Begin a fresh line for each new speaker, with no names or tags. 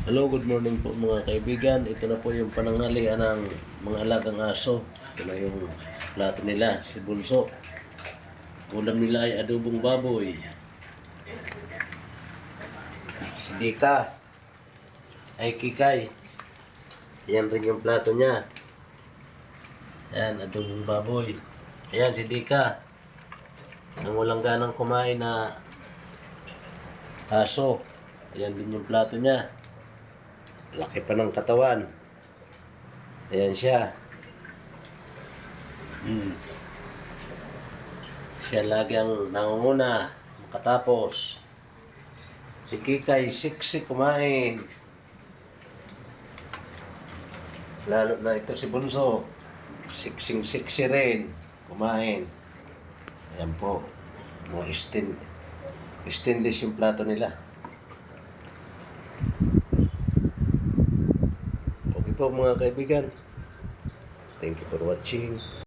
Hello, good morning po mga kaibigan. Ito na po yung pananghalian ng mga alagang aso. Ito na yung plato nila, si Bunso. Ulam nila ay adobong baboy. Si Dika ay Kikay. Yan rin yung plato niya. Yan, adobong baboy. Ayan, si Dika. Nang walang ganang kumain na aso. Ayan din yung plato niya. Laki pa ng katawan. Ayan siya. Siya lagi ang nangunguna. Makatapos. Si Kikay, siksi kumain. Lalo na ito si Bunso. Siksing-siksi rin. Kumain. Ayan po. Mga stainless yung plato nila. Okay po mga kaibigan. Thank you for watching.